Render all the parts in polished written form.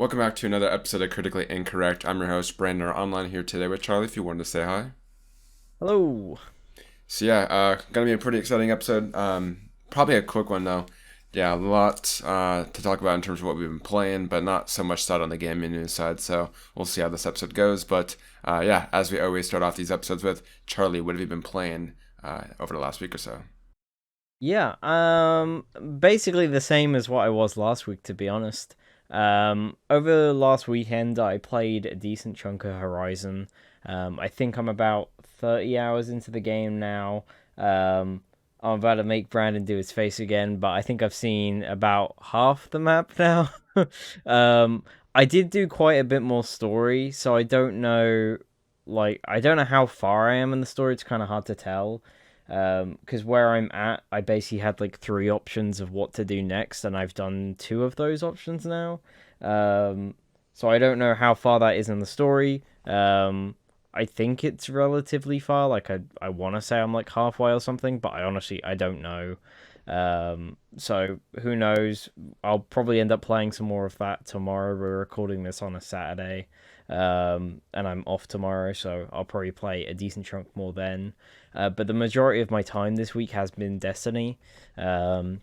Welcome back to another episode of Critically Incorrect. I'm your host, Brandon. We're online here today with Charlie, if you wanted to say hi. Hello. Gonna be a pretty exciting episode. Probably a quick one, though. Yeah, a lot to talk about in terms of what we've been playing, but not so much side on the gaming news side, so we'll see how this episode goes. But as we always start off these episodes with, Charlie, what have you been playing over the last week or so? Yeah, basically the same as what I was last week, to be honest. Over the last weekend, I played a decent chunk of Horizon. I think I'm about 30 hours into the game now. I'm about to make Brandon do his face again, but I think I've seen about half the map now. I did do quite a bit more story, so I don't know, I don't know how far I am in the story. It's kind of hard to tell. Because where I'm at, I basically had like three options of what to do next, and I've done two of those options now. Um, so I don't know how far that is in the story. I think it's relatively far. I want to say I'm like halfway or something, but I don't know. So who knows? I'll probably end up playing some more of that tomorrow. We're recording this on a Saturday, and I'm off tomorrow, so I'll probably play a decent chunk more then. But the majority of my time this week has been Destiny. Um,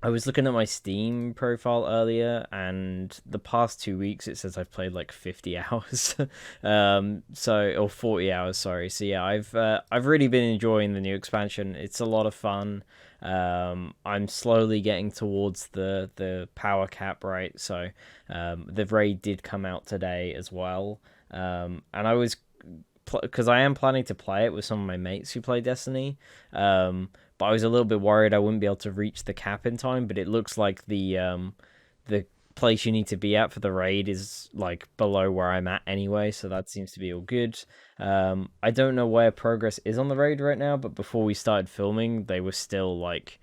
I was looking at my Steam profile earlier, and the past 2 weeks it says I've played like 50 hours, or 40 hours, sorry. So yeah, I've really been enjoying the new expansion. It's a lot of fun. I'm slowly getting towards the power cap, right? So the raid did come out today as well, and I was because I am planning to play it with some of my mates who play Destiny. But I was a little bit worried I wouldn't be able to reach the cap in time. But it looks like the place you need to be at for the raid is like below where I'm at anyway, so that seems to be all good. I don't know where progress is on the raid right now, but before we started filming, they were still like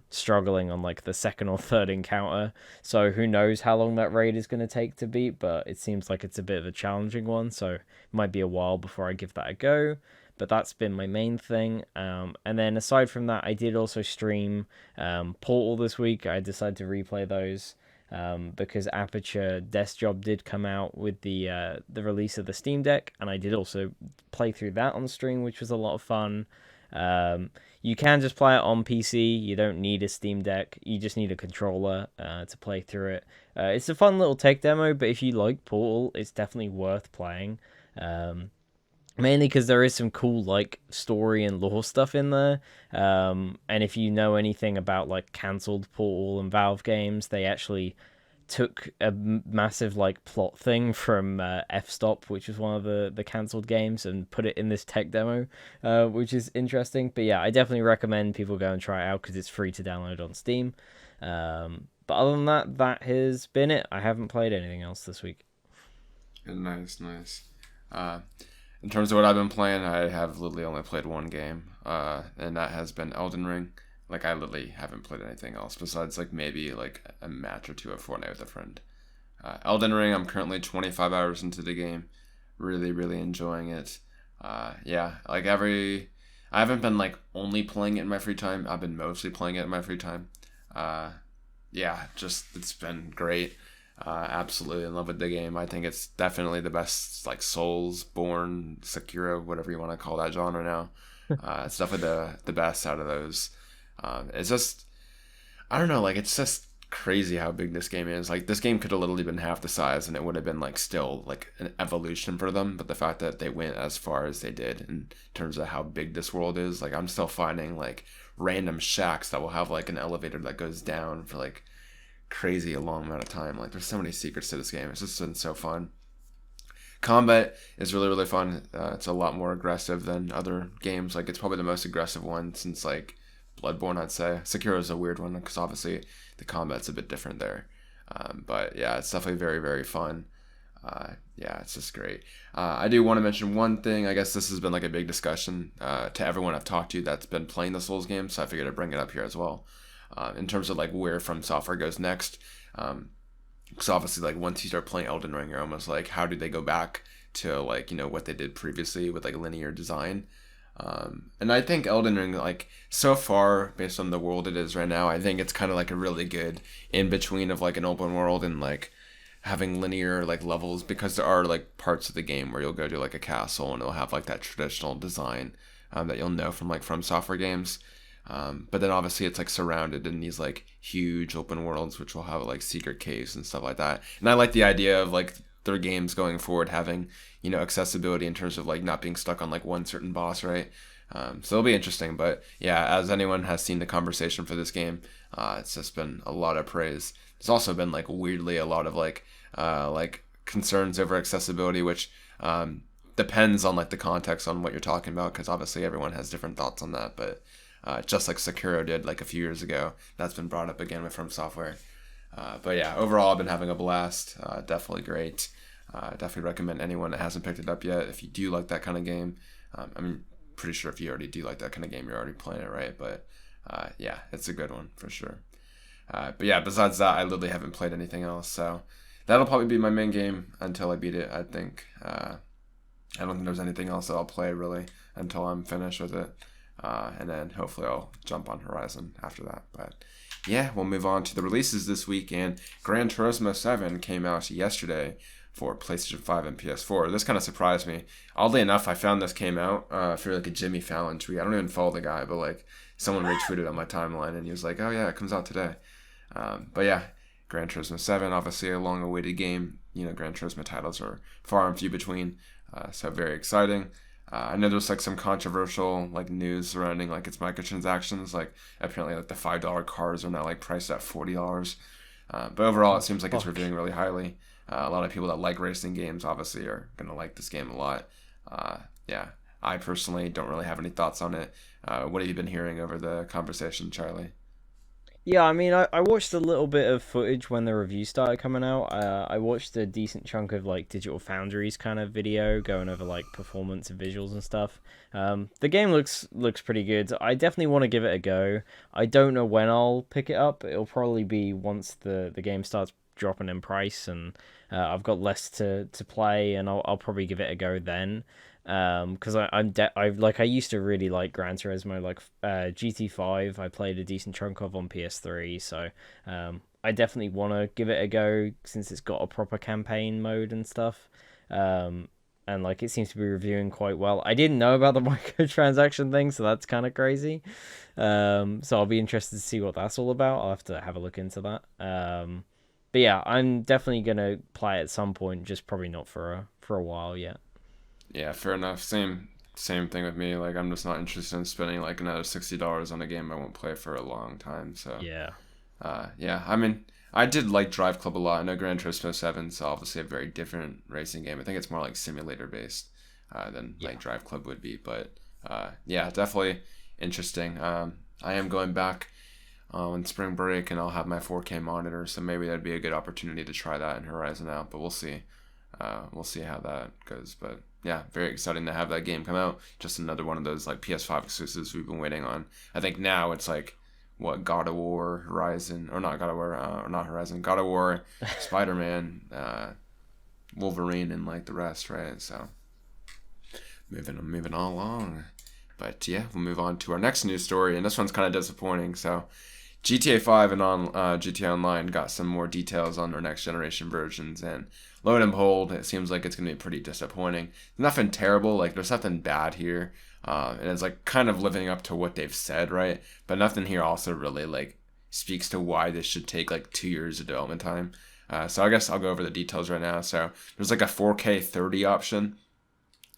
struggling on like the second or third encounter. So who knows how long that raid is going to take to beat, but it seems like it's a bit of a challenging one, so it might be a while before I give that a go. But that's been my main thing. And then aside from that, I did also stream Portal this week. I decided to replay those because Aperture Desk Job did come out with the release of the Steam Deck, and I did also play through that on stream, which was a lot of fun. You can just play it on PC. You don't need a Steam Deck. You just need a controller to play through it. It's a fun little tech demo, but if you like Portal, it's definitely worth playing. Um, Mainly because there is some cool like story and lore stuff in there. And if you know anything about like cancelled Portal and Valve games, they actually took a massive like plot thing from F-Stop, which was one of the cancelled games, and put it in this tech demo, which is interesting. But yeah, I definitely recommend people go and try it out because it's free to download on Steam. But other than that, that has been it. I haven't played anything else this week. Nice, nice. Uh, In terms of what I've been playing, I have literally only played one game, and that has been Elden Ring. Like, I literally haven't played anything else besides, like, maybe, like, a match or two of Fortnite with a friend. Elden Ring, I'm currently 25 hours into the game. Really, really enjoying it. I haven't been, like, only playing it in my free time. I've been mostly playing it in my free time. Uh, it's been great. Absolutely in love with the game. I think it's definitely the best, like Souls-born, Sekiro, whatever you want to call that genre now. It's definitely the best out of those. It's just, I don't know, like it's just crazy how big this game is. Like this game could have literally been half the size, and it would have been like still like an evolution for them. But the fact that they went as far as they did in terms of how big this world is, like I'm still finding like random shacks that will have like an elevator that goes down for like crazy a long amount of time. Like there's so many secrets to this game. It's just been so fun. Combat is really really fun. It's a lot more aggressive than other games. Like it's probably the most aggressive one since like Bloodborne, I'd say. Sekiro is a weird one because obviously the combat's a bit different there. But yeah, it's definitely very very fun. It's just great. I do want to mention one thing. I guess this has been like a big discussion to everyone I've talked to that's been playing the Souls games, so I figured I'd bring it up here as well. In terms of like where From Software goes next. Because obviously, like once you start playing Elden Ring, you're almost like, how do they go back to like what they did previously with like linear design? And I think Elden Ring, like so far, based on the world it is right now, I think it's kind of like a really good in between of like an open world and like having linear like levels, because there are like parts of the game where you'll go to like a castle and it'll have like that traditional design that you'll know from like From Software games. But then obviously it's like surrounded in these like huge open worlds, which will have like secret caves and stuff like that. And I like the idea of like their games going forward having, accessibility in terms of like not being stuck on like one certain boss, right? So it'll be interesting. But yeah, as anyone has seen the conversation for this game, it's just been a lot of praise. There's also been like weirdly a lot of like concerns over accessibility, which depends on like the context on what you're talking about, because obviously everyone has different thoughts on that. But just like Sekiro did like a few years ago, that's been brought up again with From Software. But yeah, overall I've been having a blast. Definitely great. Definitely recommend anyone that hasn't picked it up yet. If you do like that kind of game, pretty sure if you already do like that kind of game, you're already playing it, right? But yeah, it's a good one for sure. But yeah, besides that, I literally haven't played anything else. So that'll probably be my main game until I beat it, I think. I don't think there's anything else that I'll play really until I'm finished with it. And then hopefully I'll jump on Horizon after that. But yeah, we'll move on to the releases this week. And Gran Turismo 7 came out yesterday for PlayStation 5 and PS4. This kind of surprised me. Oddly enough, I found this came out for like a Jimmy Fallon tweet. I don't even follow the guy, but like someone retweeted on my timeline and he was like, oh yeah, it comes out today. But yeah, Gran Turismo 7, obviously a long-awaited game. Gran Turismo titles are far and few between, so very exciting. I know there's like some controversial like news surrounding like its microtransactions. Like apparently like the $5 cars are now like priced at $40. But overall, it seems like it's reviewing really highly. A lot of people that like racing games obviously are gonna like this game a lot. Yeah, I personally don't really have any thoughts on it. What have you been hearing over the conversation, Charlie? Yeah, I mean, I watched a little bit of footage when the review started coming out. I watched a decent chunk of like Digital Foundry's kind of video going over like performance and visuals and stuff. The game looks pretty good. I definitely want to give it a go. I don't know when I'll pick it up. It'll probably be once the game starts dropping in price and I've got less to play, and I'll probably give it a go then. Because I used to really like Gran Turismo, like GT5 I played a decent chunk of on PS3, so I definitely want to give it a go since it's got a proper campaign mode and stuff. And like it seems to be reviewing quite well. I didn't know about the microtransaction thing, so that's kind of crazy. So I'll be interested to see what that's all about. I'll have to have a look into that. But yeah, I'm definitely gonna play it at some point, just probably not for a while yet. Yeah, fair enough. Same thing with me. Like I'm just not interested in spending like another $60 on a game I won't play for a long time. So Yeah. yeah. I mean, I did like Drive Club a lot. I know Gran Turismo 7 is obviously a very different racing game. I think it's more like simulator based than like Drive Club would be. But yeah, definitely interesting. I am going back on spring break and I'll have my 4K monitor, so maybe that'd be a good opportunity to try that in Horizon out. But we'll see. We'll see how that goes. But yeah, very exciting to have that game come out. Just another one of those like PS5 exclusives we've been waiting on. I think now it's like what, God of War, Horizon, or not God of War, or not Horizon, God of War, Spider-Man, Wolverine, and like the rest, right? So moving all along. But yeah, we'll move on to our next news story, and this one's kind of disappointing. So GTA 5 and GTA Online got some more details on their next generation versions, and lo and behold, it seems like it's going to be pretty disappointing. Nothing terrible, like there's nothing bad here, and it's like kind of living up to what they've said, right? But nothing here also really like speaks to why this should take like 2 years of development time. So I guess I'll go over the details right now. So there's like a 4K 30 option,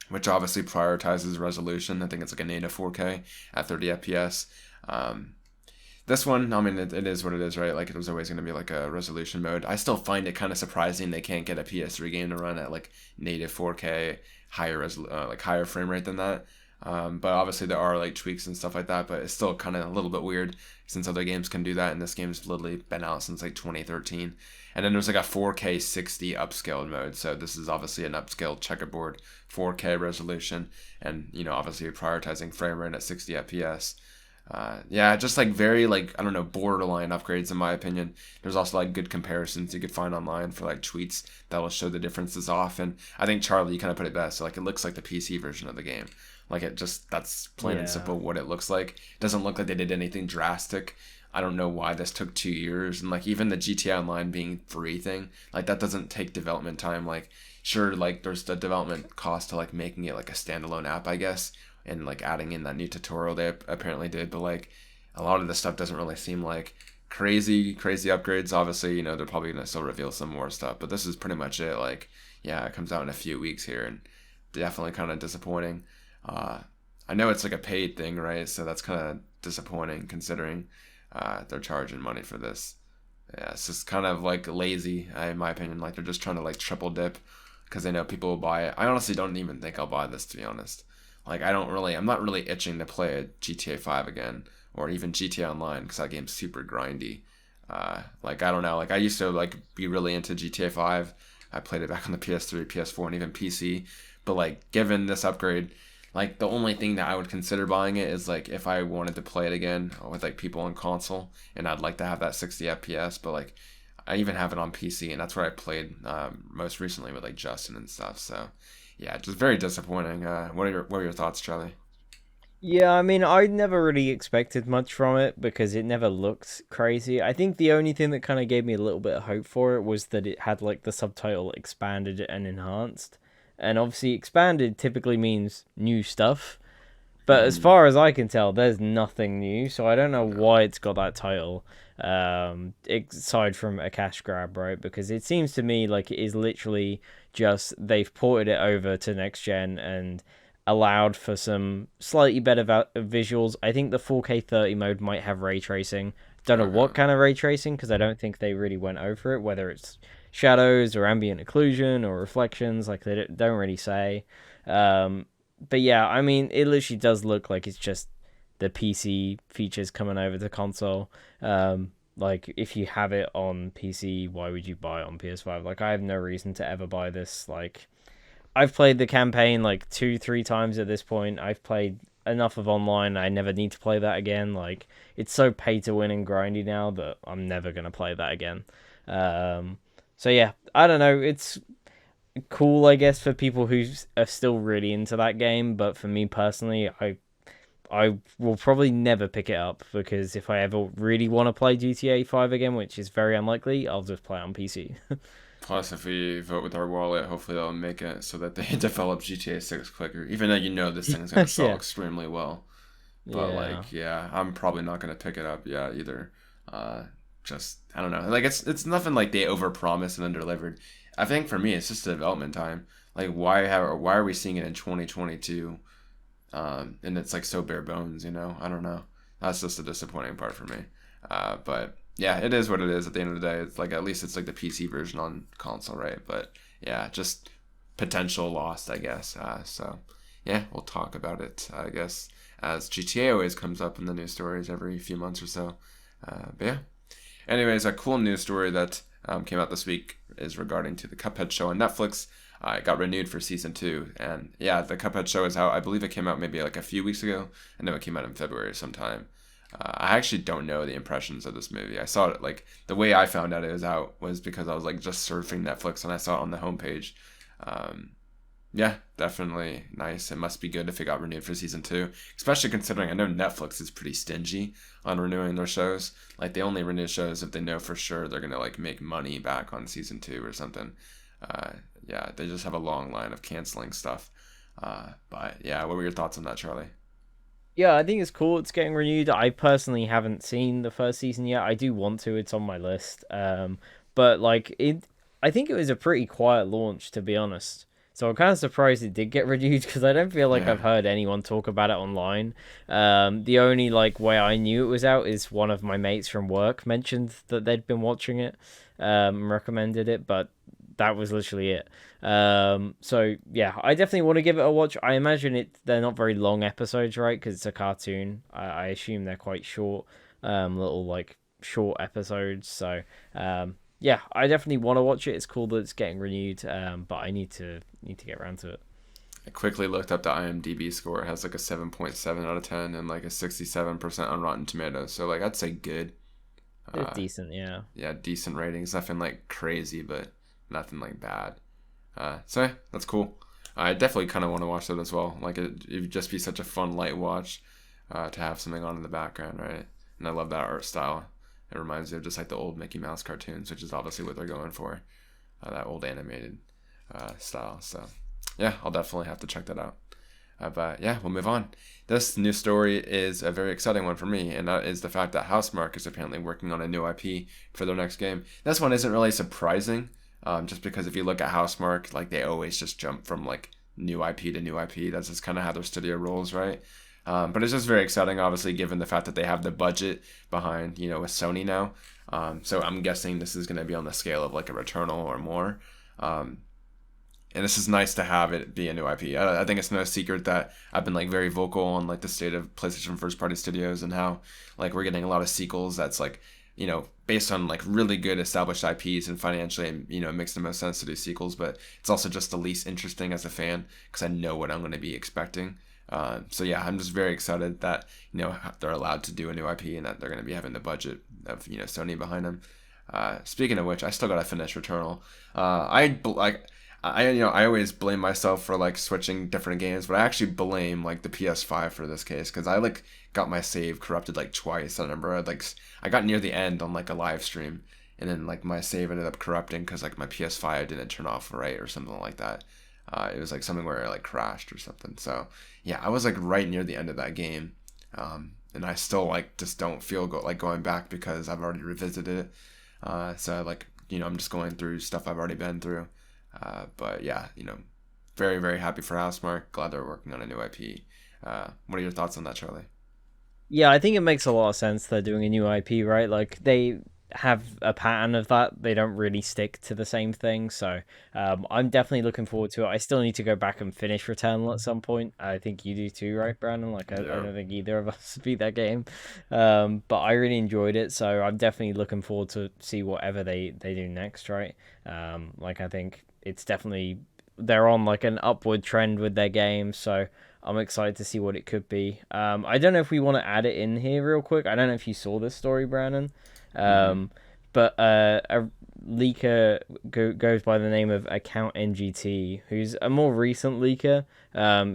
which obviously prioritizes resolution. I think it's like a native 4K at 30 FPS. This one, I mean, it is what it is, right? Like, it was always going to be like a resolution mode. I still find it kind of surprising they can't get a PS3 game to run at like native 4K, higher frame rate than that. But obviously there are like tweaks and stuff like that, but it's still kind of a little bit weird since other games can do that, and this game's literally been out since like 2013. And then there's like a 4K 60 upscaled mode, so this is obviously an upscaled checkerboard 4K resolution, and obviously prioritizing frame rate at 60 FPS. Yeah, just like very like, I don't know, borderline upgrades in my opinion. There's also like good comparisons you could find online for like tweets that will show the differences off, and I think Charlie, you kind of put it best. So, like, it looks like the PC version of the game. Like, that's plain and simple what it looks like. It doesn't look like they did anything drastic. I don't know why this took 2 years. And like even the GTA Online being free thing, like that doesn't take development time. Like sure, like there's the development cost to like making it like a standalone app, I guess, and like adding in that new tutorial they apparently did. But like a lot of this stuff doesn't really seem like crazy upgrades. Obviously, you know, they're probably gonna still reveal some more stuff, but this is pretty much it. Like yeah, it comes out in a few weeks here, and definitely kind of disappointing. I know it's like a paid thing, right? So that's kind of disappointing considering they're charging money for this. Yeah, it's just kind of like lazy, in my opinion. Like they're just trying to like triple dip because they know people will buy it. I honestly don't even think I'll buy this, to be honest. Like I'm not really itching to play a GTA 5 again or even GTA Online because that game's super grindy. Like I don't know. Like I used to like be really into GTA 5. I played it back on the PS3, PS4, and even PC. But like given this upgrade, like the only thing that I would consider buying it is like if I wanted to play it again with like people on console, and I'd like to have that 60 FPS. But like I even have it on PC, and that's where I played most recently with like Justin and stuff. So yeah, just very disappointing. What are your thoughts, Charlie? Yeah, I mean, I never really expected much from it because it never looked crazy. I think the only thing that kind of gave me a little bit of hope for it was that it had like the subtitle expanded and enhanced. And obviously, expanded typically means new stuff. But as Mm, far as I can tell, there's nothing new, so I don't know no. why it's got that title. Aside from a cash grab, right? Because it seems to me like it is literally just they've ported it over to next gen and allowed for some slightly better visuals. I think the 4K 30 mode might have ray tracing. Don't know what Okay. kind of ray tracing because I don't think they really went over it, whether it's shadows or ambient occlusion or reflections. Like they don't really say. Um, but yeah, I mean, it literally does look like it's just the PC features coming over to console. Like if you have it on PC, why would you buy it on PS5? Like I have no reason to ever buy this. Like I've played the campaign like 2-3 times at this point. I've played enough of online. I never need to play that again. Like it's so pay to win and grindy now that I'm never gonna play that again. Um, so yeah, I don't know. It's cool, I guess, for people who are still really into that game. But for me personally, I will probably never pick it up because if I ever really want to play GTA 5 again, which is very unlikely, I'll just play it on PC. Plus, if we vote with our wallet, hopefully they'll make it so that they develop GTA 6 quicker. Even though you know this thing's gonna sell Yeah, extremely well. But yeah, like, yeah, I'm probably not gonna pick it up, yeah, either. Uh, just I don't know. Like it's nothing like they overpromised and underdelivered. I think for me, it's just the development time. Like why are we seeing it in 2022? And it's like so bare bones, you know. I don't know. That's just a disappointing part for me. But yeah, it is what it is. At the end of the day, it's like at least it's like the PC version on console, right? But yeah, just potential lost, I guess. So yeah, we'll talk about it, I guess, as GTA always comes up in the news stories every few months or so. But yeah. Anyways, a cool news story that came out this week is regarding to the Cuphead show on Netflix. It got renewed for season 2, and yeah, the Cuphead show is out. I believe it came out maybe like a few weeks ago. I know it came out in February sometime. I actually don't know the impressions of this movie. I saw it like the way I found out it was out was because I was like just surfing Netflix and I saw it on the homepage. Um, yeah, definitely nice. It must be good if it got renewed for season 2, especially considering I know Netflix is pretty stingy on renewing their shows. Like they only renew shows if they know for sure they're gonna like make money back on season 2 or something. Uh, yeah, they just have a long line of canceling stuff. But yeah, what were your thoughts on that, Charlie? yeah. I think it's cool. It's getting renewed. I personally haven't seen the first season yet. I do want to. It's on my list. But like it, I think it was a pretty quiet launch, to be honest. So I'm kind of surprised it did get renewed because I don't feel like Yeah. I've heard anyone talk about it online. The only like way I knew it was out is one of my mates from work mentioned that they'd been watching it, recommended it, but that was literally it. So yeah, I definitely want to give it a watch. I imagine they're not very long episodes, right? Because it's a cartoon. I assume they're quite short, little like short episodes. So yeah, I definitely want to watch it. It's cool that it's getting renewed. But I need to get around to it. I quickly looked up the IMDb score. It has like a 7.7 out of 10 and like a 67% on Rotten Tomatoes. So like I'd say good. It's Uh, decent, yeah. yeah, decent ratings. Nothing like crazy, but nothing like bad. So yeah, that's cool. I definitely kind of want to watch that as well. Like it'd just be such a fun light watch to have something on in the background, right? and I love that art style. It reminds me of just like the old Mickey Mouse cartoons, which is obviously what they're going for, that old animated style. So yeah, I'll definitely have to check that out. But yeah, we'll move on. This new story is a very exciting one for me, and that is the fact that Housemarque is apparently working on a new IP for their next game. This one isn't really surprising, just because if you look at Housemarque, like they always just jump from like new IP to new IP. That's just kind of how their studio rolls, right? But it's just very exciting, obviously, given the fact that they have the budget behind, with Sony now. So I'm guessing this is going to be on the scale of like a Returnal or more. And this is nice to have it be a new IP. I think it's no secret that I've been like very vocal on like the state of PlayStation first party studios and how like we're getting a lot of sequels that's like, based on like really good established IPs, and financially, it makes the most sense to do sequels, but it's also just the least interesting as a fan because I know what I'm going to be expecting. So yeah, I'm just very excited that, they're allowed to do a new IP and that they're going to be having the budget of, Sony behind them. Speaking of which, I still got to finish Returnal. I always blame myself for like switching different games, but I actually blame like the PS5 for this case because I like got my save corrupted like twice. I remember I got near the end on like a live stream, and then like my save ended up corrupting because like my PS5 didn't turn off right or something like that. It was like something where it like crashed or something. So yeah, I was like right near the end of that game, and I still like just don't feel like going back because I've already revisited it. So like I'm just going through stuff I've already been through. But yeah, very, very happy for Housemarque. Glad they're working on a new IP. What are your thoughts on that, Charlie? Yeah, I think it makes a lot of sense they're doing a new IP, right? Like they have a pattern of that. They don't really stick to the same thing. So I'm definitely looking forward to it. I still need to go back and finish Returnal at some point. I think you do too, right, Brandon? Like I don't think either of us beat that game. But I really enjoyed it. So I'm definitely looking forward to see whatever they do next, right? Like I think it's definitely they're on like an upward trend with their games, so I'm excited to see what it could be. I don't know if we want to add it in here real quick. I don't know if you saw this story, Brandon, but a leaker goes by the name of Account NGT, who's a more recent leaker.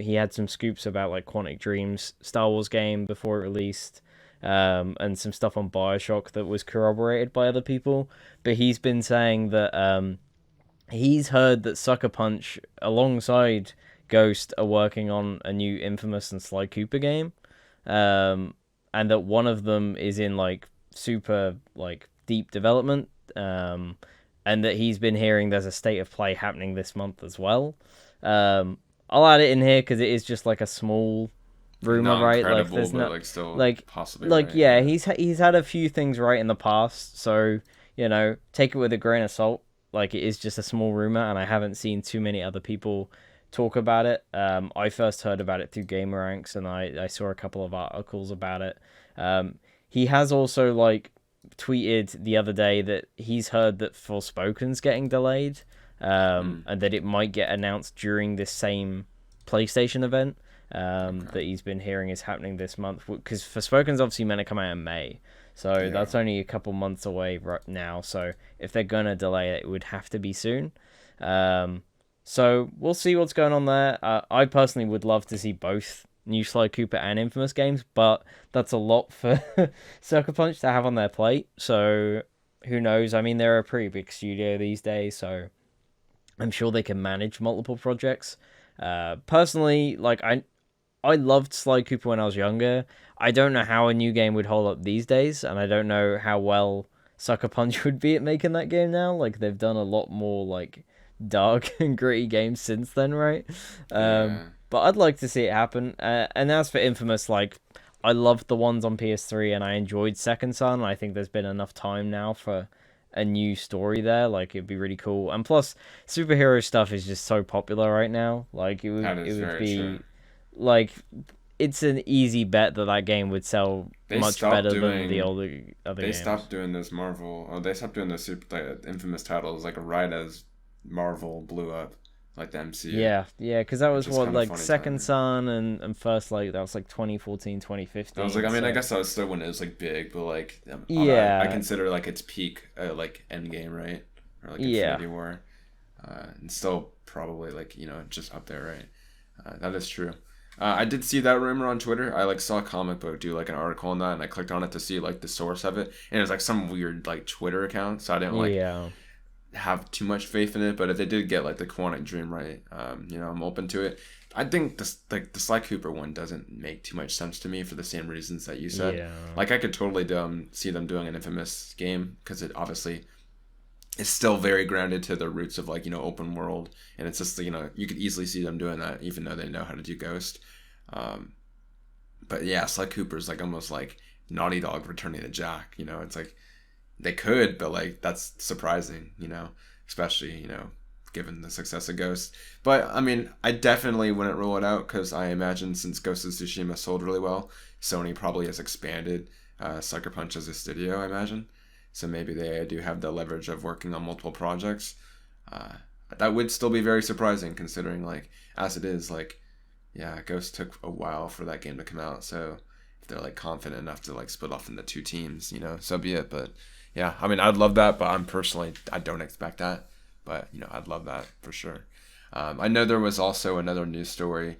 He had some scoops about like Quantic Dream's Star Wars game before it released. And some stuff on BioShock that was corroborated by other people, but he's been saying that he's heard that Suckerpunch alongside Ghost are working on a new Infamous and Sly Cooper game, and that one of them is in like super like deep development, and that he's been hearing there's a state of play happening this month as well. I'll add it in here because it is just like a small rumor, Not right? incredible, Like there's but not like still like possibly like right. yeah, he's had a few things right in the past, so take it with a grain of salt. Like it is just a small rumor, and I haven't seen too many other people talk about it. I first heard about it through GamerRanks, and I saw a couple of articles about it. He has also like tweeted the other day that he's heard that Forspoken's getting delayed, and that it might get announced during this same PlayStation event that he's been hearing is happening this month. Because Forspoken's obviously meant to come out in May. So that's only a couple months away right now. So if they're going to delay it, it would have to be soon. So we'll see what's going on there. I personally would love to see both new Sly Cooper and Infamous games, but that's a lot for Suckerpunch to have on their plate. So who knows? I mean, they're a pretty big studio these days, so I'm sure they can manage multiple projects. Personally, like I loved Sly Cooper when I was younger. I don't know how a new game would hold up these days, and I don't know how well Sucker Punch would be at making that game now. Like they've done a lot more like dark and gritty games since then, right? But I'd like to see it happen. And as for Infamous, like I loved the ones on PS3, and I enjoyed Second Son. I think there's been enough time now for a new story there. Like it'd be really cool. And plus, superhero stuff is just so popular right now. Like it would be true. like it's an easy bet that game would sell much better than the other games. They stopped doing this Marvel, or they stopped doing the Infamous titles like right as Marvel blew up, like the MCU. Yeah, because that was what like Second timing. Son and First Light. That was like 2014, 2015. I was like, I mean, so... I guess that was still when it was like big, but like, I consider like its peak, like Endgame, right, or like Infinity War, and still probably like just up there, right? That is true. I did see that rumor on Twitter. I like saw a comic book do like an article on that, and I clicked on it to see like the source of it, and it was like some weird like Twitter account. So I didn't like Yeah. have too much faith in it. But if they did get like the Quantic Dream right, I'm open to it. I think this like the Sly Cooper one doesn't make too much sense to me for the same reasons that you said. Yeah. Like I could totally see them doing an Infamous game because it obviously is still very grounded to the roots of like open world, and it's just you could easily see them doing that even though they know how to do Ghost. Um, but yeah, Sly Cooper's like almost like Naughty Dog returning to Jack. It's like they could, but like that's surprising. Especially given the success of Ghost. But I mean, I definitely wouldn't rule it out because I imagine since Ghost of Tsushima sold really well, Sony probably has expanded Sucker Punch as a studio. I imagine, so maybe they do have the leverage of working on multiple projects. That would still be very surprising considering like as it is like. Yeah, Ghost took a while for that game to come out, so if they're like confident enough to like split off into two teams, so be it. But yeah, I mean, I'd love that, but I don't expect that. But I'd love that for sure. I know there was also another news story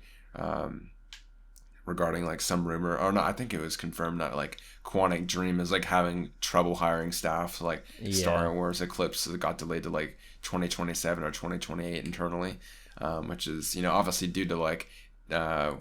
regarding like some rumor, or no, I think it was confirmed that like Quantic Dream is like having trouble hiring staff. So, like Star Wars Eclipse got delayed to like 2027 or 2028 internally, which is obviously due to like.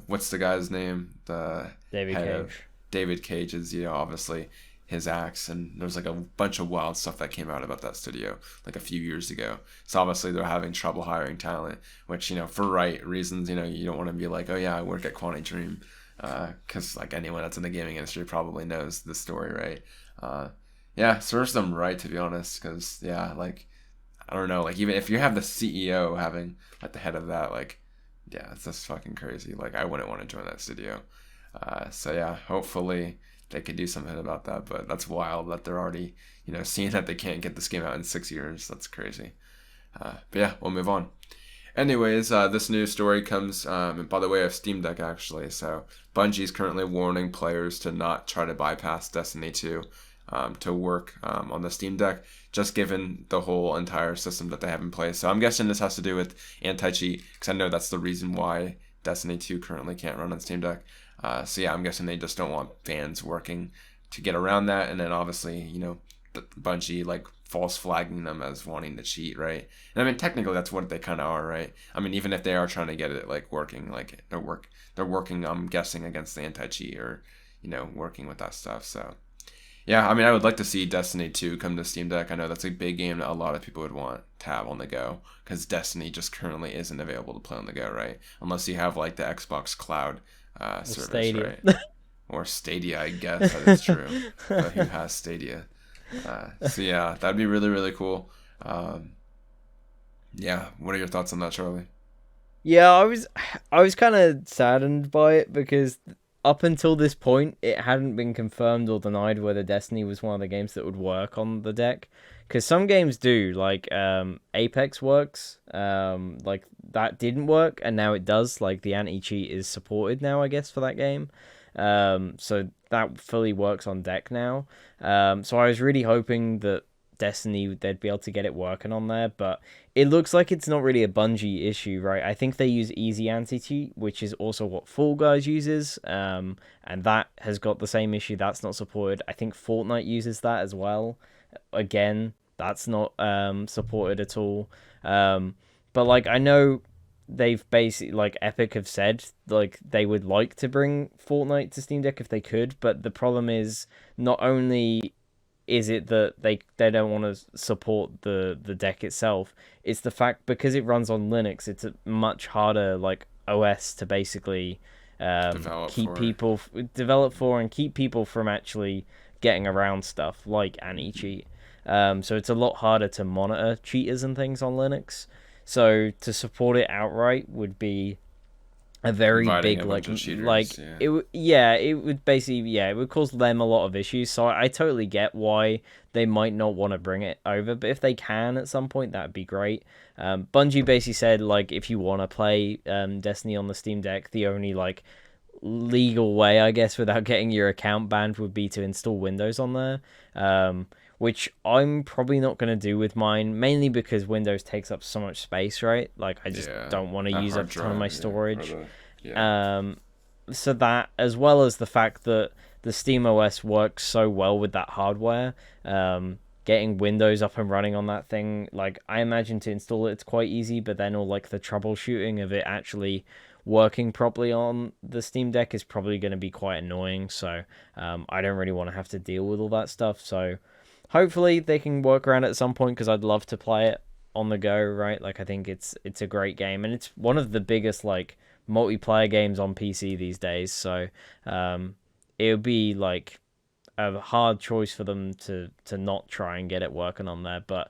What's the guy's name? The David Cage is obviously his axe, and there was like a bunch of wild stuff that came out about that studio like a few years ago. So obviously they're having trouble hiring talent, which for right reasons. You don't want to be like, oh yeah, I work at Quantic Dream, because like anyone that's in the gaming industry probably knows the story, right? Yeah, serves them right to be honest, because yeah, like I don't know, like even if you have the CEO having like the head of that, like. Yeah, it's just fucking crazy. Like, I wouldn't want to join that studio. So yeah, hopefully they can do something about that. But that's wild that they're already, seeing that they can't get this game out in 6 years. That's crazy. But yeah, we'll move on. Anyways, this news story comes by the way of Steam Deck, actually. So Bungie is currently warning players to not try to bypass Destiny 2 to work on the Steam Deck, just given the whole entire system that they have in place. So I'm guessing this has to do with anti-cheat, because I know that's the reason why Destiny 2 currently can't run on Steam Deck. So yeah, I'm guessing they just don't want fans working to get around that, and then obviously, Bungie like false flagging them as wanting to cheat, right? And I mean, technically that's what they kind of are, right? I mean, even if they are trying to get it like working, like they're working, I'm guessing, against the anti-cheat or, working with that stuff. So yeah, I mean, I would like to see Destiny 2 come to Steam Deck. I know that's a big game that a lot of people would want to have on the go, because Destiny just currently isn't available to play on the go, right? Unless you have like the Xbox Cloud service, Stadia. right? Or Stadia, I guess that is true. But who has Stadia? So yeah, that'd be really, really cool. Yeah, what are your thoughts on that, Charlie? Yeah, I was kind of saddened by it because up until this point, it hadn't been confirmed or denied whether Destiny was one of the games that would work on the deck. Because some games do, like Apex works, like that didn't work, and now it does. Like the anti-cheat is supported now, I guess, for that game. So that fully works on deck now. So I was really hoping that Destiny, they'd be able to get it working on there, but it looks like it's not really a Bungie issue, right? I think they use easy anti-cheat, which is also what Fall Guys uses, and that has got the same issue. That's not supported. I think Fortnite uses that as well. Again, that's not supported at all. But like I know they've basically, like Epic have said like they would like to bring Fortnite to Steam Deck if they could, but the problem is not only is it that they don't want to support the deck itself, it's the fact because it runs on Linux, it's a much harder like OS to basically keep people develop for and keep people from actually getting around stuff like anti-cheat. So it's a lot harder to monitor cheaters and things on Linux. So to support it outright would be a very big it would basically it would cause them a lot of issues. So I totally get why they might not want to bring it over, but if they can at some point, that'd be great. Bungie basically said like if you want to play Destiny on the Steam Deck, the only like legal way, I guess, without getting your account banned would be to install Windows on there. Which I'm probably not going to do with mine, mainly because Windows takes up so much space, right? Like, I just don't want to use up a ton of my storage. so that, as well as the fact that the Steam OS works so well with that hardware, getting Windows up and running on that thing, like I imagine to install it's quite easy, but then all like the troubleshooting of it actually working properly on the Steam Deck is probably going to be quite annoying. So I don't really want to have to deal with all that stuff. So hopefully they can work around it at some point, because I'd love to play it on the go, right? Like I think it's a great game, and it's one of the biggest like multiplayer games on PC these days. So it would be like a hard choice for them to not try and get it working on there. But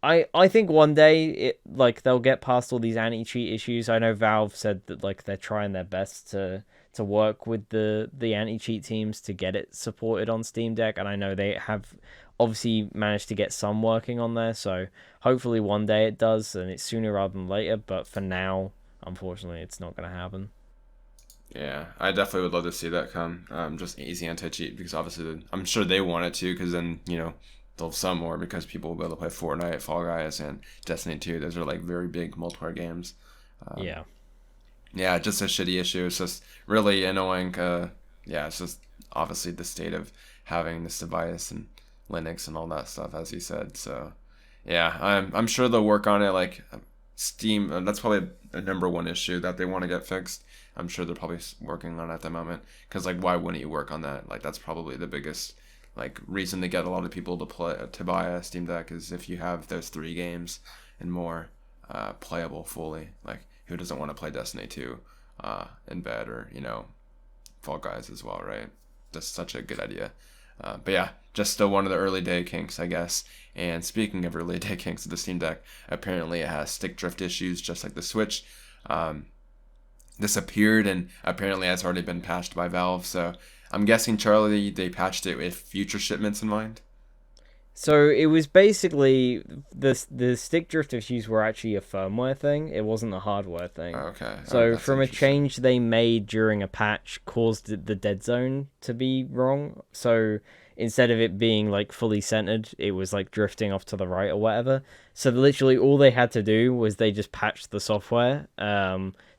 I think one day it like they'll get past all these anti-cheat issues. I know Valve said that like they're trying their best to work with the anti-cheat teams to get it supported on Steam Deck, and I know they have obviously managed to get some working on there. So hopefully one day it does, and it's sooner rather than later. But for now, unfortunately, it's not going to happen. Yeah, I definitely would love to see that come. Just easy anti-cheat, because obviously I'm sure they want it to, because then, they'll sell more, because people will be able to play Fortnite, Fall Guys, and Destiny 2. Those are like very big multiplayer games. Yeah. Yeah, just a shitty issue. It's just really annoying. Yeah, it's just obviously the state of having this device and Linux and all that stuff, as you said. So, yeah, I'm sure they'll work on it. Like Steam, that's probably a number one issue that they want to get fixed. I'm sure they're probably working on it at the moment, because like, why wouldn't you work on that? Like, that's probably the biggest like reason to get a lot of people to buy a Steam Deck, is if you have those 3 games and more playable fully. Like, who doesn't want to play Destiny 2 in bed, or Fall Guys as well, right? That's such a good idea. But yeah, just still one of the early day kinks, I guess. And speaking of early day kinks of the Steam Deck, apparently it has stick drift issues, just like the Switch. This appeared, and apparently has already been patched by Valve. So I'm guessing, Charlie, they patched it with future shipments in mind. So it was basically the stick drift issues were actually a firmware thing. It wasn't a hardware thing. Okay. So from a change they made during a patch caused the dead zone to be wrong. So instead of it being like fully centered, it was like drifting off to the right or whatever. So literally all they had to do was they just patched the software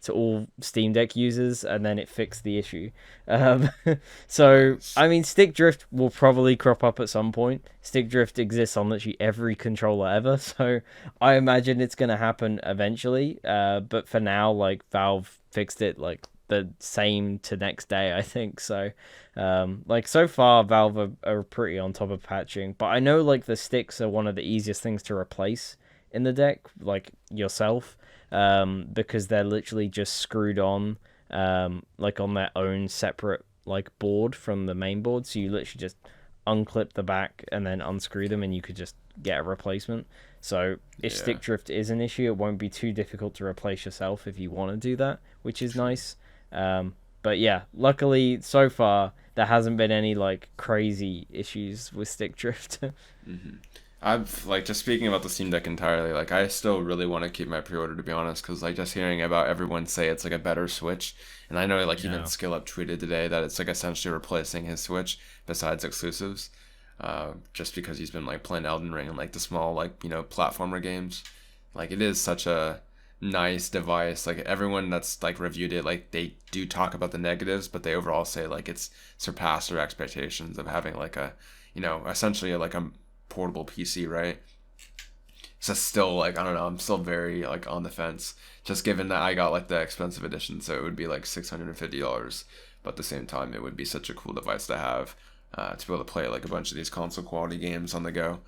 to all Steam Deck users, and then it fixed the issue. So I mean, stick drift will probably crop up at some point. Stick drift exists on literally every controller ever, so I imagine it's gonna happen eventually. But for now, like Valve fixed it like the same to next day, I think. So like so far Valve are pretty on top of patching, but I know like the sticks are one of the easiest things to replace in the deck, like yourself, because they're literally just screwed on like on their own separate like board from the main board, so you literally just unclip the back and then unscrew them, and you could just get a replacement. So if stick drift is an issue, it won't be too difficult to replace yourself if you want to do that, which is nice. But yeah, luckily so far there hasn't been any like crazy issues with stick drift. Mm-hmm. I've like, just speaking about the Steam Deck entirely, like I still really want to keep my pre-order, to be honest, because like just hearing about everyone say it's like a better Switch, and I know like even SkillUp tweeted today that it's like essentially replacing his Switch besides exclusives, just because he's been like playing Elden Ring and like the small like platformer games. Like, it is such a nice device. Like, everyone that's like reviewed it, like they do talk about the negatives, but they overall say like it's surpassed their expectations of having like a essentially like a portable PC, right? So still, like, I don't know, I'm still very like on the fence, just given that I got like the expensive edition, so it would be like $650, but at the same time it would be such a cool device to have, to be able to play like a bunch of these console quality games on the go.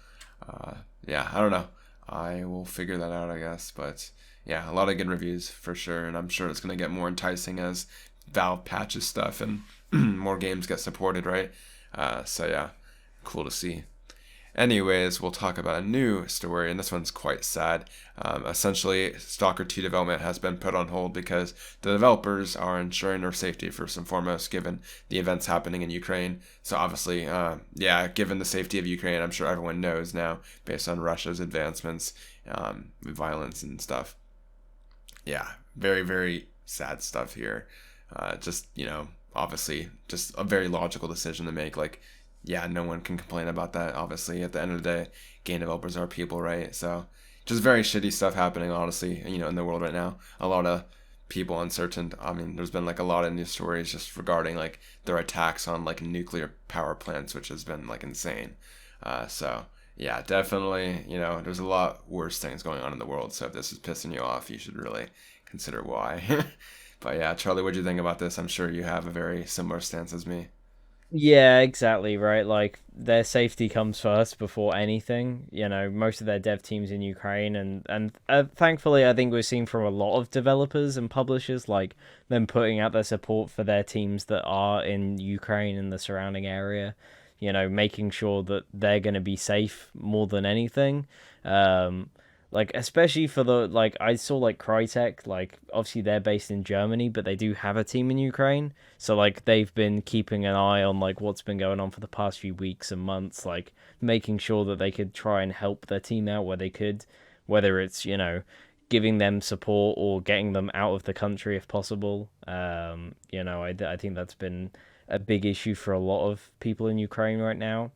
Yeah, I don't know, I will figure that out, I guess. But yeah, a lot of good reviews for sure, and I'm sure it's going to get more enticing as Valve patches stuff and more games get supported, right? So yeah, cool to see. Anyways, we'll talk about a new story, and this one's quite sad. Essentially, Stalker 2 development has been put on hold because the developers are ensuring their safety first and foremost, given the events happening in Ukraine. So obviously, given the safety of Ukraine, I'm sure everyone knows now, based on Russia's advancements, with violence and stuff. Yeah, very, very sad stuff here. Just, obviously, just a very logical decision to make. Like, yeah, no one can complain about that, obviously. At the end of the day, game developers are people, right? So just very shitty stuff happening, honestly, in the world right now. A lot of people uncertain. I mean, there's been like a lot of news stories just regarding like their attacks on like nuclear power plants, which has been like insane. So yeah, definitely, there's a lot worse things going on in the world. So if this is pissing you off, you should really consider why. But yeah, Charlie, what do you think about this? I'm sure you have a very similar stance as me. Yeah, exactly, right. Like their safety comes first before anything. Most of their dev teams in Ukraine, and thankfully, I think we're seeing from a lot of developers and publishers like them putting out their support for their teams that are in Ukraine and the surrounding area. Making sure that they're going to be safe more than anything. Um, like especially for the like I saw like Crytek, like obviously they're based in Germany, but they do have a team in Ukraine. So like they've been keeping an eye on like what's been going on for the past few weeks and months, like making sure that they could try and help their team out where they could, whether it's, giving them support or getting them out of the country if possible. I think that's been a big issue for a lot of people in Ukraine right now.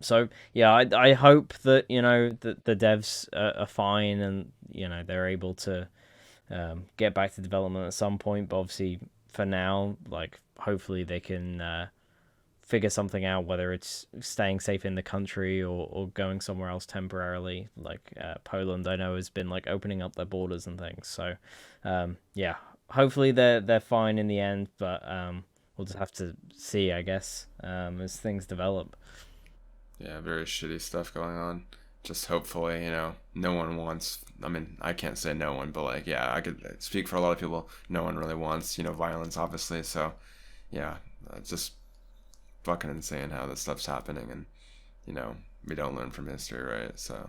So yeah, I hope that that the devs are fine and they're able to get back to development at some point. But obviously, for now, like hopefully they can figure something out, whether it's staying safe in the country or going somewhere else temporarily. Like Poland, I know has been like opening up their borders and things. So yeah, hopefully they're fine in the end. But we'll just have to see, I guess, as things develop. Yeah, very shitty stuff going on. Just hopefully, no one wants. I mean, I can't say no one, but like, yeah, I could speak for a lot of people. No one really wants, violence, obviously. So, yeah, it's just fucking insane how this stuff's happening, and we don't learn from history, right? So,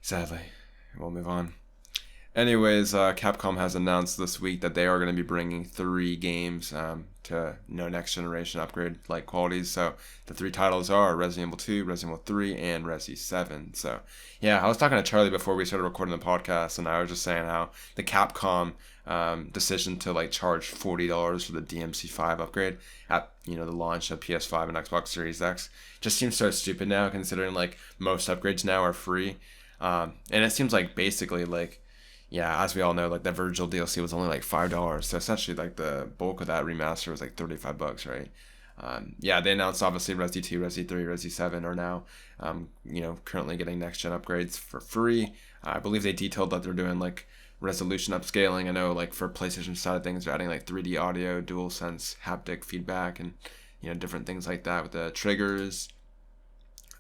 sadly, we'll move on. Anyways, Capcom has announced this week that they are going to be bringing 3 games to next generation upgrade like qualities. So the 3 titles are Resident Evil 2, Resident Evil 3, and Resi 7. So yeah, I was talking to Charlie before we started recording the podcast, and I was just saying how the Capcom decision to like charge $40 for the DMC5 upgrade at the launch of PS5 and Xbox Series X just seems so stupid now, considering like most upgrades now are free, and it seems like basically like. Yeah, as we all know, like the Virgil DLC was only like $5, so essentially like the bulk of that remaster was like $35, right? Yeah, they announced obviously Resi 2, Resi 3, Resi 7 are now, currently getting next gen upgrades for free. I believe they detailed that they're doing like resolution upscaling. I know like for PlayStation side of things, they're adding like 3D audio, DualSense haptic feedback, and different things like that with the triggers.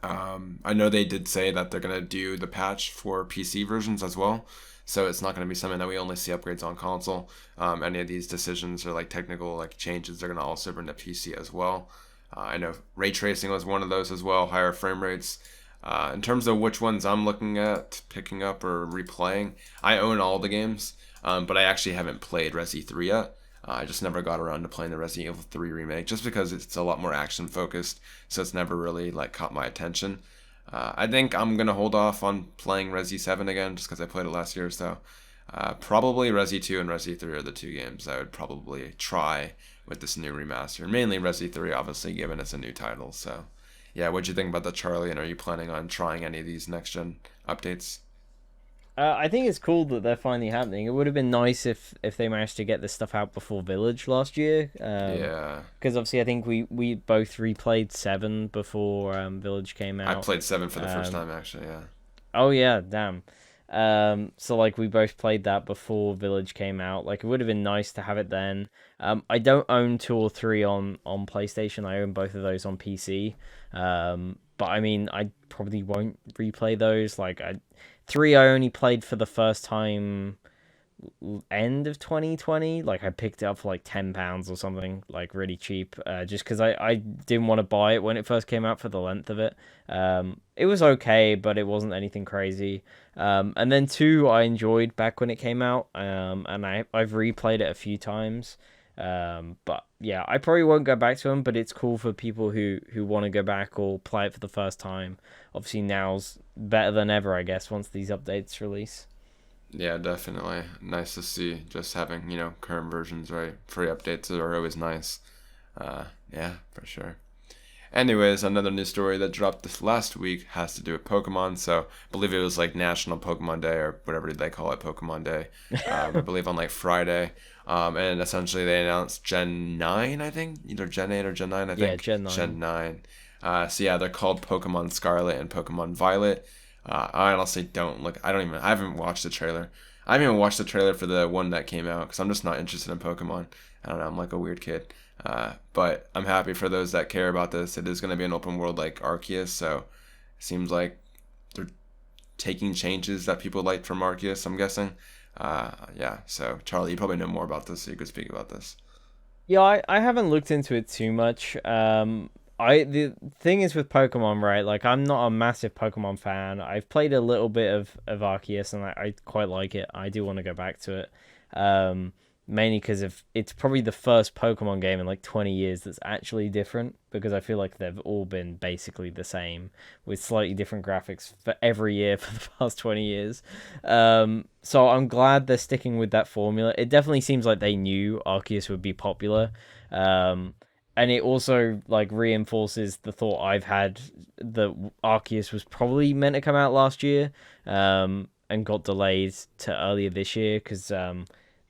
I know they did say that they're gonna do the patch for PC versions as well. So it's not going to be something that we only see upgrades on console. Any of these decisions or like technical like changes are going to also bring to PC as well. I know ray tracing was one of those as well, higher frame rates. In terms of which ones I'm looking at picking up or replaying, I own all the games, but I actually haven't played Resi 3 yet. I just never got around to playing the Resident Evil 3 remake just because it's a lot more action focused, so it's never really like caught my attention. I think I'm going to hold off on playing Resi 7 again just because I played it last year. So probably Resi 2 and Resi 3 are the 2 games I would probably try with this new remaster. Mainly Resi 3, obviously, given it's a new title. So yeah, what'd you think about that, Charlie? And are you planning on trying any of these next-gen updates? I think it's cool that they're finally happening. It would have been nice if they managed to get this stuff out before Village last year. Yeah. Because obviously I think we both replayed 7 before Village came I out. played 7 for the first time, actually, yeah. Oh yeah, damn. So like we both played that before Village came out. Like it would have been nice to have it then. I don't own 2 or 3 on PlayStation. I own both of those on PC. But I mean, I probably won't replay those. 3 I only played for the first time end of 2020. Like I picked it up for like £10 or something, like really cheap, just because I didn't want to buy it when it first came out for the length of it. It was okay, but it wasn't anything crazy. And then 2 I enjoyed back when it came out, and I've replayed it a few times. But yeah, I probably won't go back to them, but it's cool for people who want to go back or play it for the first time. Obviously now's better than ever, I guess, once these updates release. Yeah, definitely. Nice to see just having, current versions, right? Free updates are always nice. Yeah, for sure. Anyways, another news story that dropped this last week has to do with Pokemon. So I believe it was like National Pokemon Day or whatever they call it, Pokemon Day. I believe on like Friday. And essentially they announced Gen 9, I think. Either Gen 8 or Gen 9, I think. Yeah, Gen 9. Gen 9. So yeah, they're called Pokemon Scarlet and Pokemon Violet. I honestly I haven't watched the trailer. I haven't even watched the trailer for the one that came out because I'm just not interested in Pokemon. I don't know, I'm like a weird kid. But I'm happy for those that care about this. It is going to be an open world like Arceus, so it seems like they're taking changes that people liked from Arceus, I'm guessing. Yeah, so Charlie, you probably know more about this, so you could speak about this. Yeah, I haven't looked into it too much. The thing is with Pokemon, right? Like, I'm not a massive Pokemon fan. I've played a little bit of Arceus, and I quite like it. I do want to go back to it. Mainly because it's probably the first Pokemon game in like 20 years that's actually different, because I feel like they've all been basically the same with slightly different graphics for every year for the past 20 years. So I'm glad they're sticking with that formula. It definitely seems like they knew Arceus would be popular. And it also like reinforces the thought I've had that Arceus was probably meant to come out last year, and got delayed to earlier this year because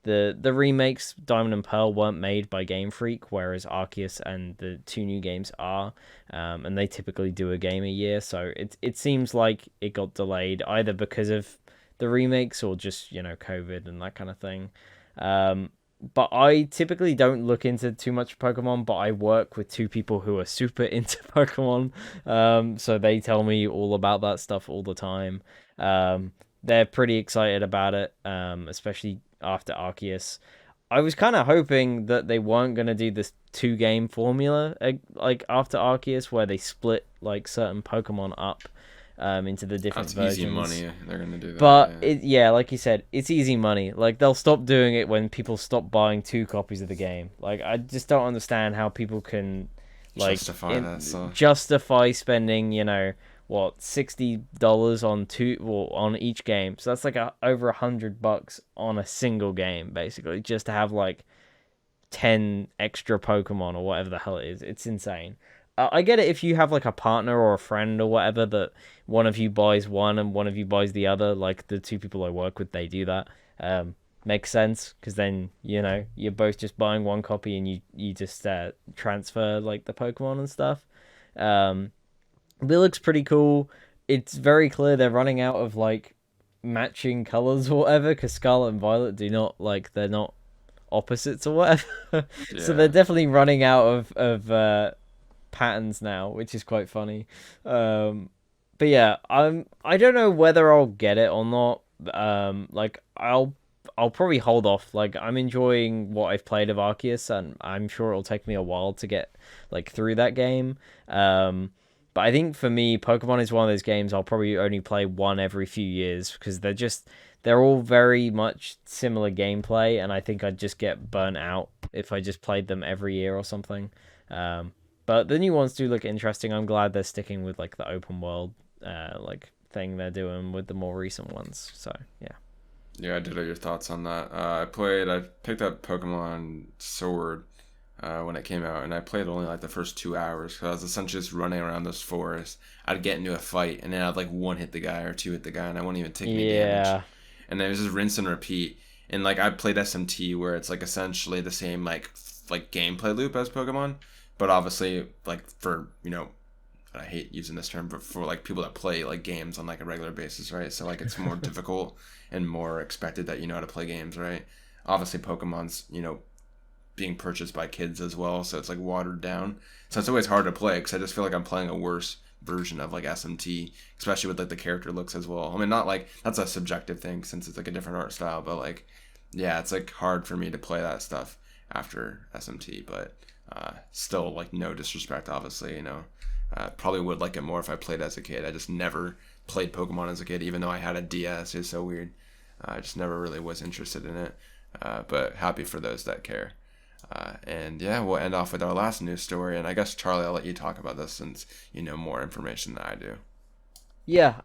the remakes Diamond and Pearl weren't made by Game Freak, whereas Arceus and the two new games are, and they typically do a game a year. So it seems like it got delayed either because of the remakes or just COVID and that kind of thing. But I typically don't look into too much Pokemon, but I work with two people who are super into Pokemon, so they tell me all about that stuff all the time. They're pretty excited about it, especially after Arceus. I was kind of hoping that they weren't going to do this two-game formula, like after Arceus, where they split like certain Pokemon up into the different versions. Easy money. They're gonna do that. But like you said, it's easy money. Like they'll stop doing it when people stop buying 2 copies of the game. Like I just don't understand how people can justify spending what $60 on each game. So that's like over $100 on a single game, basically, just to have like 10 extra Pokemon or whatever the hell it is. It's insane. I get it if you have like a partner or a friend or whatever, that one of you buys one and one of you buys the other. Like the two people I work with, they do that. Makes sense, because then you're both just buying 1 copy and you just transfer like the Pokemon and stuff. It looks pretty cool. It's very clear they're running out of like matching colors or whatever, because Scarlet and Violet they're not opposites or whatever. Yeah. So they're definitely running out of patterns now, which is quite funny. But yeah, I don't know whether I'll get it or not. Like I'll probably hold off. Like I'm enjoying what I've played of Arceus, and I'm sure it'll take me a while to get like through that game. But I think for me, Pokemon is one of those games I'll probably only play one every few years, because they're all very much similar gameplay, and I think I'd just get burnt out if I just played them every year or something. But the new ones do look interesting. I'm glad they're sticking with like the open world like thing they're doing with the more recent ones. So yeah. Yeah, I did have your thoughts on that. I picked up Pokemon Sword when it came out, and I played only like the first 2 hours because I was essentially just running around this forest. I'd get into a fight, and then I'd like one hit the guy or two hit the guy, and I wouldn't even take any damage. And then it was just rinse and repeat. And like I played SMT, where it's like essentially the same like gameplay loop as Pokemon, but obviously like for I hate using this term, but for like people that play like games on like a regular basis, right? So like it's more difficult and more expected that you know how to play games, right? Obviously Pokemon's being purchased by kids as well, so it's like watered down. So it's always hard to play because I just feel like I'm playing a worse version of like SMT, especially with like the character looks as well. I mean, not like that's a subjective thing since it's like a different art style, but like yeah, it's like hard for me to play that stuff after SMT, but still like no disrespect, obviously, probably would like it more if I played as a kid. I just never played Pokemon as a kid, even though I had a DS. It's so weird. I just never really was interested in it, but happy for those that care. And yeah, we'll end off with our last news story, and I guess Charlie, I'll let you talk about this since you know more information than I do. Yeah,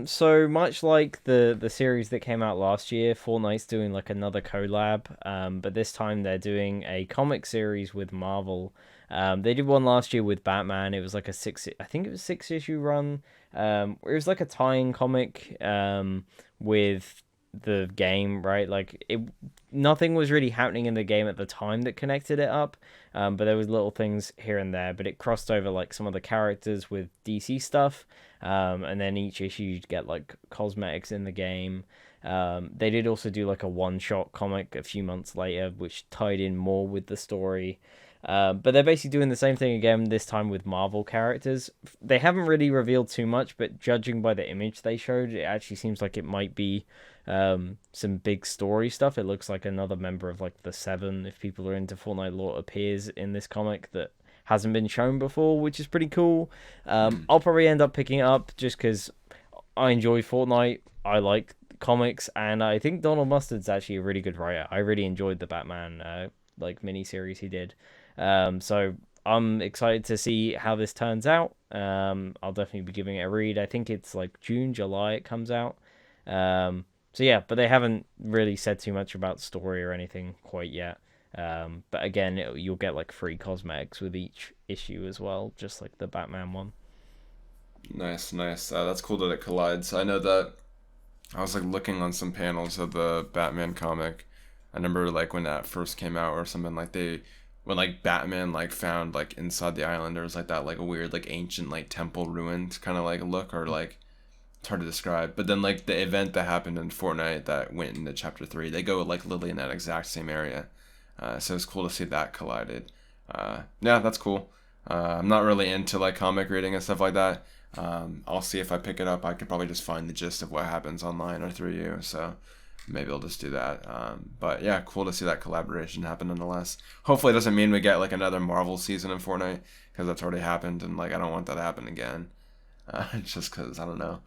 so much like the series that came out last year, Fortnite's doing like another collab, but this time they're doing a comic series with Marvel, They did one last year with Batman. It was like I think it was 6 issue run. It was like a tie-in comic with the game, right? Like nothing was really happening in the game at the time that connected it up, but there was little things here and there. But it crossed over like some of the characters with DC stuff, and then each issue you'd get like cosmetics in the game. They did also do like a one-shot comic a few months later, which tied in more with the story. But they're basically doing the same thing again, this time with Marvel characters. They haven't really revealed too much, but judging by the image they showed, it actually seems like it might be some big story stuff. It looks like another member of like the Seven, if people are into Fortnite lore, appears in this comic that hasn't been shown before, which is pretty cool. I'll probably end up picking it up just because I enjoy Fortnite. I like comics, and I think Donald Mustard's actually a really good writer. I really enjoyed the Batman like mini series he did. So I'm excited to see how this turns out. I'll definitely be giving it a read. I think it's like June, July it comes out. So yeah, but they haven't really said too much about story or anything quite yet. But again, you'll get like free cosmetics with each issue as well, just like the Batman one. Nice, nice. That's cool that it collides. I know that I was like looking on some panels of the Batman comic. I remember like when that first came out or something, like when like Batman like found like inside the island, there was like that like a weird like ancient like temple ruined kind of like look, or like it's hard to describe. But then like the event that happened in Fortnite that went into chapter 3, they go like literally in that exact same area. So it's cool to see that collided. Yeah, that's cool. I'm not really into like comic reading and stuff like that. I'll see if I pick it up. I could probably just find the gist of what happens online or through you. So maybe I'll just do that. But yeah, cool to see that collaboration happen nonetheless. Hopefully it doesn't mean we get like another Marvel season in Fortnite, because that's already happened, and like I don't want that to happen again. Just because, I don't know,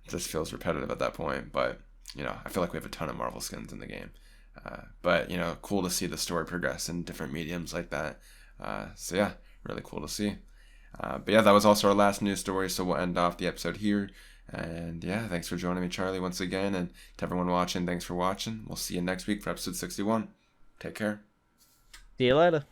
it just feels repetitive at that point. But you know, I feel like we have a ton of Marvel skins in the game. But you know, cool to see the story progress in different mediums like that. So yeah, really cool to see. But yeah, that was also our last news story, so we'll end off the episode here. And yeah, thanks for joining me, Charlie, once again. And to everyone watching, thanks for watching. We'll see you next week for episode 61. Take care. See you later.